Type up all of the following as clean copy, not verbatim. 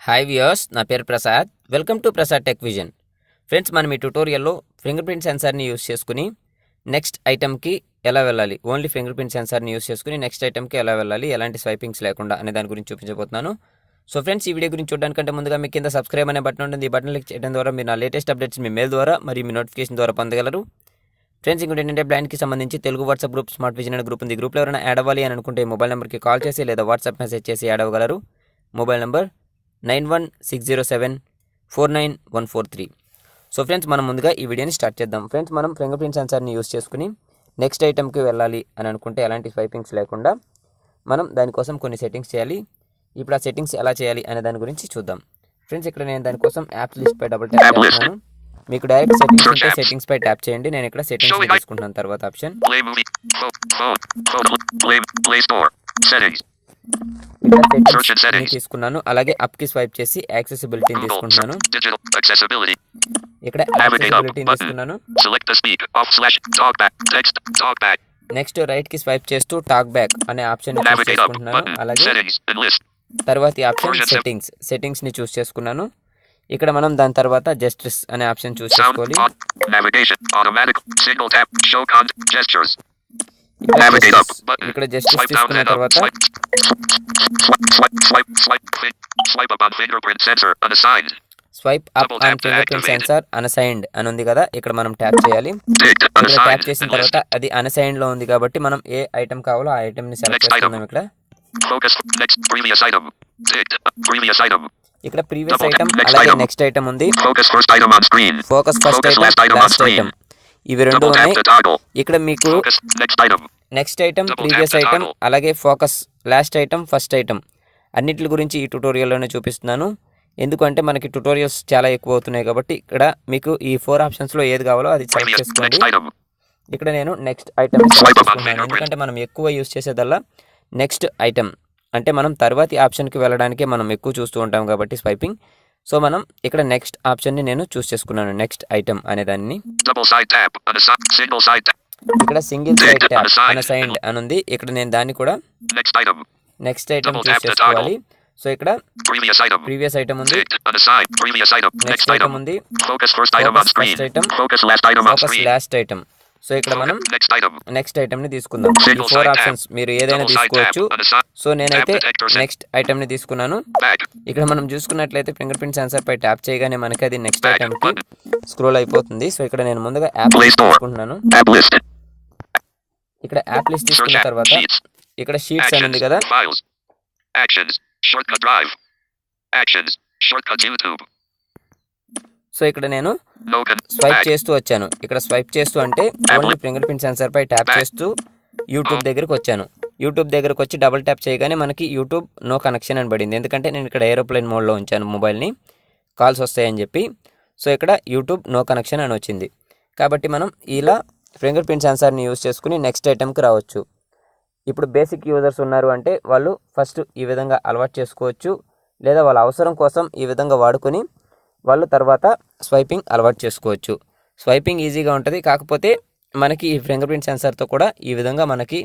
Hi viewers, నా పేరు Prasad. Welcome to Prasad tech vision. Friends, మనం ఈ ట్యుటోరియల్లో ఫింగర్ ప్రింట్ సెన్సార్ని యూస్ చేసుకుని నెక్స్ట్ ఐటమ్కి ఎలా వెళ్ళాలి, ఓన్లీ ఫింగర్ ప్రింట్ సెన్సార్ని యూస్ చేసుకుని నెక్స్ట్ ఐటమ్కి ఎలా వెళ్ళాలి, ఎలాంటి స్వైపింగ్స్ లేకుండా అనే దాని గురించి చూపించబోతున్నాను. సో ఫ్రెండ్స్, ఈ వీడియో గురించి చూడడానికంటే ముందుగా మీ కింద సబ్స్క్రైబ్ అనే బటన్ ఉంటుంది. ఈ బటన్ క్లిక్ చేయడం ద్వారా మీరు నా లేటెస్ట్ అప్డేట్స్ మీ మెయిల్ ద్వారా మరియు మీ నోటిఫికేషన్ ద్వారా పొందగలరు. ఫ్రెండ్స్, ఇంకోటి ఏంటంటే బ్లాండ్కి సంబంధించి Telugu WhatsApp group smart vision అనే గ్రూప్ ఉంది. గ్రూప్లో ఎవరైనా యాడ్ అవ్వాలి అని అనుకుంటే మొబైల్ నెంబర్కి కాల్ చేసి లేదా వాట్సాప్ మెసేజ్ చేసి యాడ్ అవ్వగలరు. Mobile number 9160749143. సో ఫ్రెండ్స్, మనం ముందుగా ఈ వీడియోని స్టార్ట్ చేద్దాం. ఫ్రెండ్స్, మనం ఫింగర్ ప్రింట్ సెన్సార్ని యూస్ చేసుకుని నెక్స్ట్ ఐటమ్కి వెళ్ళాలి అని అనుకుంటే ఎలాంటి స్వైపింగ్స్ లేకుండా మనం దానికోసం కొన్ని సెట్టింగ్స్ చేయాలి. ఇప్పుడు ఆ సెట్టింగ్స్ ఎలా చేయాలి అనే దాని గురించి చూద్దాం. ఫ్రెండ్స్, ఇక్కడ నేను దానికోసం యాప్స్ లిస్ట్పై డబుల్ ట్యాప్ చేస్తున్నాను. మీకు డైరెక్ట్ సెట్టింగ్స్ ఉంటే సెట్టింగ్పై ట్యాప్ చేయండి. నేను ఇక్కడ సెట్టింగ్స్ తీసుకుంటున్నాను. తర్వాత ఆప్షన్ తీసుకున్నాను. అలాగే అప్ కి స్వైప్ చేసి యాక్సెసిబిలిటీని తీసుకుంటున్నాను. ఇక్కడ యాక్సెసిబిలిటీని తీసుకున్నాను. నెక్స్ట్ రైట్ కి స్వైప్ చేస్తూ టాక్ బ్యాక్ అనే ఆప్షన్ ని చూస్ చేసుకుంటున్నాను. అలాగే తర్వాత ఆప్షన్ సెట్టింగ్స్ ని చూస్ చేసుకున్నాను. ఇక్కడ మనం దాని తర్వాత జస్టిస్ అనే ఆప్షన్ చూస్ చేసుకోవాలి. ఇక్కడ జస్టిస్ తీసుకున్న తర్వాత swipe up on finger print sensor unassigned అని ఉంది కదా, ఇక్కడ మనం ట్యాప్ చేయాలి. ఇక్కడ ట్యాప్ చేసిన తర్వాత అది అన్అసైన్డ్ లో ఉంది కాబట్టి మనం ఏ ఐటమ్ కావాలో ఆ ఐటమ్ ని సెలెక్ట్ చేసుకుందాం. ఇక్కడ ప్రీవియస్ ఐటమ్ అలాగే నెక్స్ట్ ఐటమ్ ఉంది. Focus first item, last item, ఇవి రెండు ఉన్నాయి. ఇక్కడ మీకు నెక్స్ట్ ఐటమ్, ప్రీవియస్ ఐటమ్, అలాగే focus, last item, first item అన్నిటి గురించి ఈ ట్యుటోరియల్లోనే చూపిస్తున్నాను. ఎందుకంటే మనకి ట్యుటోరియల్స్ చాలా ఎక్కువ అవుతున్నాయి కాబట్టి ఇక్కడ మీకు ఈ 4 ఆప్షన్స్లో ఏది కావాలో అది సెలెక్ట్ చేసుకోండి. ఇక్కడ నేను నెక్స్ట్ ఐటమ్ తీసుకున్నాను. ఎందుకంటే మనం ఎక్కువ యూస్ చేసేదల్లా నెక్స్ట్ ఐటమ్, అంటే మనం తర్వాతి ఆప్షన్కి వెళ్ళడానికే మనం ఎక్కువ చూస్తూ ఉంటాం కాబట్టి స్వైపింగ్. సో మనం ఇక్కడ నెక్స్ట్ ఆప్షన్ని నేను చూస్ చేసుకున్నాను, నెక్స్ట్ ఐటమ్ అనే దాన్ని. ఇక్కడ సింగిల్ సైడ్ ట్యాప్ అన్అసైన్డ్ అని ఉంది. ఇక్కడ నేను దాన్ని కూడా నెక్స్ట్ ఐటమ్ చూస్ చేసుకోవాలి. సో ఇక్కడ ప్రీవియస్ ఐటమ్ ఉంది, నెక్స్ట్ ఐటమ్ ఉంది, focus first item, focus last item. So ఇక్కడ మనం నెక్స్ట్ ఐటమ్ ని తీసుకుందాం. ఈ 4 ఆప్షన్స్ మీరు ఏదైనా తీసుకోవచ్చు. సో నేనైతే నెక్స్ట్ ఐటమ్ ని తీసుకున్నాను. ఇక్కడ మనం చూసుకున్నట్లయితే ఫింగర్ ప్రింట్ సెన్సార్ పై ట్యాప్ చేయగానే మనకి అది నెక్స్ట్ ఐటమ్ కి స్క్రోల్ అయిపోతుంది. సో ఇక్కడ నేను ముందుగా యాప్ తీసుకుంటున్నాను. ఇక్కడ యాప్ లిస్ట్ తీసుకున్న తర్వాత ఇక్కడ షీట్స్ అని ఉంది కదా, సో ఇక్కడ నేను స్వైప్ చేస్తూ వచ్చాను. ఇక్కడ స్వైప్ చేస్తూ అంటే ఓన్లీ ఫింగర్ ప్రింట్ సెన్సార్ పై ట్యాప్ చేస్తూ యూట్యూబ్ దగ్గరకు వచ్చాను. యూట్యూబ్ దగ్గరకు వచ్చి డబుల్ ట్యాప్ చేయగానే మనకి యూట్యూబ్ నో కనెక్షన్ అని పడింది. ఎందుకంటే నేను ఇక్కడ ఏరోప్లేన్ మోడ్లో ఉంచాను మొబైల్ని, కాల్స్ వస్తాయని చెప్పి. సో ఇక్కడ యూట్యూబ్ నో కనెక్షన్ అని వచ్చింది. కాబట్టి మనం ఇలా ఫింగర్ ప్రింట్ సెన్సార్ని యూస్ చేసుకుని నెక్స్ట్ ఐటమ్కి రావచ్చు. ఇప్పుడు బేసిక్ యూజర్స్ ఉన్నారు అంటే వాళ్ళు ఫస్ట్ ఈ విధంగా అలవాటు చేసుకోవచ్చు, లేదా వాళ్ళ అవసరం కోసం ఈ విధంగా వాడుకొని వాళ్ళు తర్వాత స్వైపింగ్ అలవాటు చేసుకోవచ్చు. స్వైపింగ్ ఈజీగా ఉంటుంది. కాకపోతే మనకి ఈ ఫింగర్ ప్రింట్ సెన్సార్తో కూడా ఈ విధంగా మనకి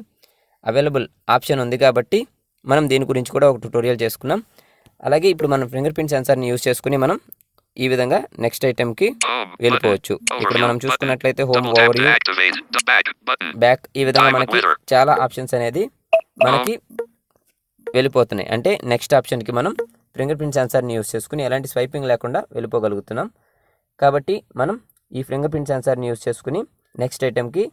అవైలబుల్ ఆప్షన్ ఉంది కాబట్టి మనం దీని గురించి కూడా ఒక ట్యుటోరియల్ చేసుకున్నాం. అలాగే ఇప్పుడు మనం ఫింగర్ ప్రింట్ సెన్సార్ని యూస్ చేసుకుని మనం ఈ విధంగా నెక్స్ట్ ఐటమ్కి వెళ్ళిపోవచ్చు. ఇక్కడ మనం చూసుకున్నట్లయితే హోమ్, ఓవర్ వ్యూ, బ్యాక్, ఈ విధంగా మనకి చాలా ఆప్షన్స్ అనేది మనకి వెళ్ళిపోతున్నాయి. అంటే నెక్స్ట్ ఆప్షన్కి మనం ఫింగర్ ప్రింట్ సెన్సార్ని యూస్ చేసుకుని ఎలాంటి స్వైపింగ్ లేకుండా వెళ్ళిపోగలుగుతున్నాం. కాబట్టి మనం ఈ ఫింగర్ ప్రింట్ సెన్సార్ని యూస్ చేసుకుని నెక్స్ట్ ఐటమ్కి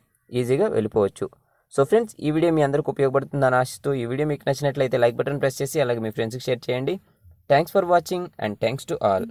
ఈజీగా వెళ్ళిపోవచ్చు. సో ఫ్రెండ్స్, ఈ వీడియో మీ అందరికి ఉపయోగపడుతుందని ఆశిస్తూ, ఈ వీడియో మీకు నచ్చినట్లయితే లైక్ బటన్ ప్రెస్ చేసి అలాగే మీ ఫ్రెండ్స్కి షేర్ చేయండి. Thanks for watching and thanks to all.